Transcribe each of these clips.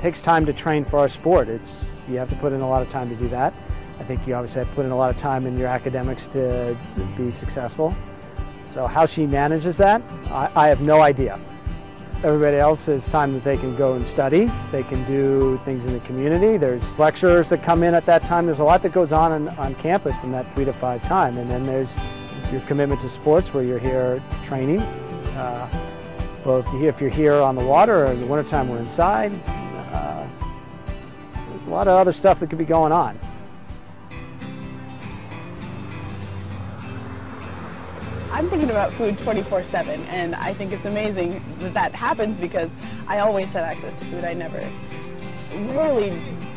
takes time to train for our sport. You have to put in a lot of time to do that. I think you obviously have to put in a lot of time in your academics to be successful. So how she manages that, I have no idea. Everybody else has time that they can go and study. They can do things in the community. There's lecturers that come in at that time. There's a lot that goes on campus from that 3 to 5 time. And then there's your commitment to sports where you're here training. Both if you're here on the water or in the wintertime we're inside. There's a lot of other stuff that could be going on. I'm thinking about food 24/7, and I think it's amazing that that happens because I always have access to food. Rarely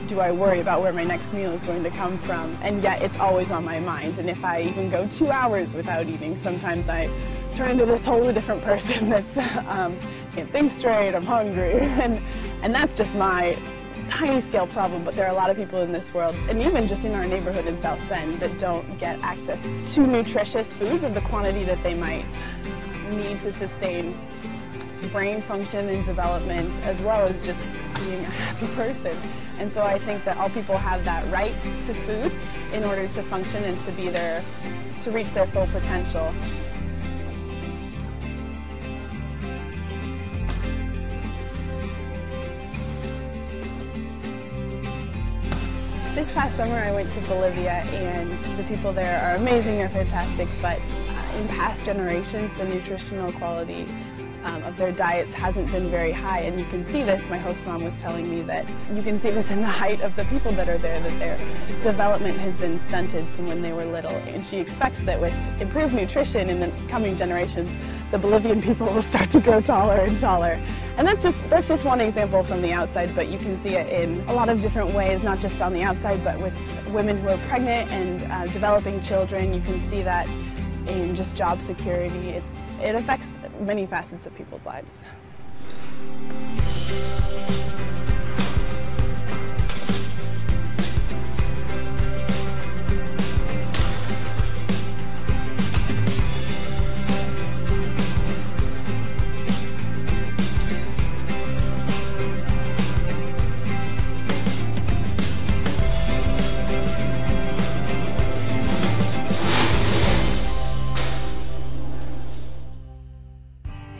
do I worry about where my next meal is going to come from, and yet it's always on my mind. And if I even go 2 hours without eating, sometimes I turn into this wholly different person that's can't think straight, I'm hungry, and that's just my tiny scale problem. But there are a lot of people in this world, and even just in our neighborhood in South Bend, that don't get access to nutritious foods of the quantity that they might need to sustain brain function and development, as well as just being a happy person. And so I think that all people have that right to food in order to function and to reach their full potential. This past summer I went to Bolivia, and the people there are amazing, they're fantastic, but in past generations the nutritional quality of their diets hasn't been very high, and you can see this. My host mom was telling me that you can see this in the height of the people that are there, that their development has been stunted from when they were little, and she expects that with improved nutrition in the coming generations, the Bolivian people will start to grow taller and taller. And that's just one example from the outside, but you can see it in a lot of different ways, not just on the outside, but with women who are pregnant and developing children. You can see that in just job security. It affects many facets of people's lives.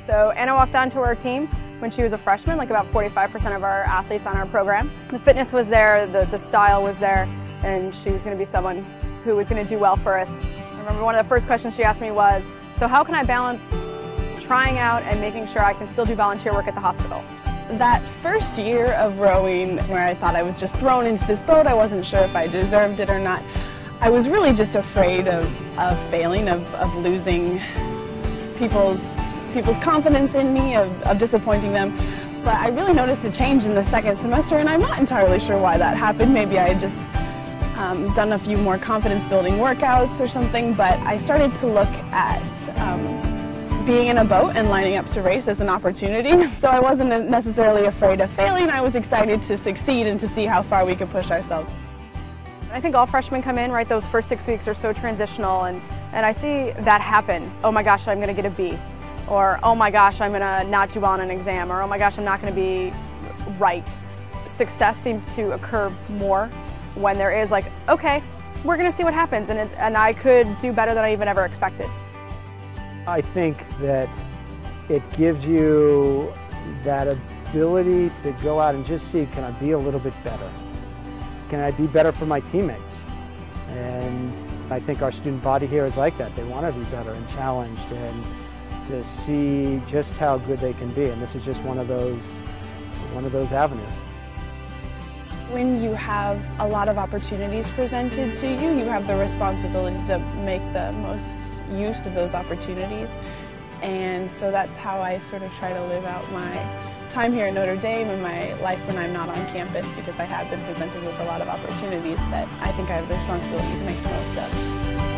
So Anna walked onto our team when she was a freshman, like about 45% of our athletes on our program. The fitness was there, the style was there, and she was going to be someone who was going to do well for us. I remember one of the first questions she asked me was, so how can I balance trying out and making sure I can still do volunteer work at the hospital? That first year of rowing, where I thought I was just thrown into this boat, I wasn't sure if I deserved it or not, I was really just afraid of failing, of losing people's confidence in me, of disappointing them. But I really noticed a change in the second semester, and I'm not entirely sure why that happened. Maybe I had just done a few more confidence-building workouts or something, but I started to look at being in a boat and lining up to race as an opportunity. So I wasn't necessarily afraid of failing. I was excited to succeed and to see how far we could push ourselves. I think all freshmen come in, right, those first 6 weeks are so transitional, and I see that happen. Oh my gosh, I'm going to get a B. Or, oh my gosh, I'm going to not do well on an exam. Or, oh my gosh, I'm not going to be right. Success seems to occur more when there is like, okay, we're going to see what happens, and I could do better than I even ever expected. I think that it gives you that ability to go out and just see, can I be a little bit better? Can I be better for my teammates? And I think our student body here is like that. They want to be better and challenged and to see just how good they can be. And this is just one of those avenues. When you have a lot of opportunities presented to you, you have the responsibility to make the most use of those opportunities. And so that's how I sort of try to live out my time here at Notre Dame and my life when I'm not on campus, because I have been presented with a lot of opportunities that I think I have the responsibility to make the most of.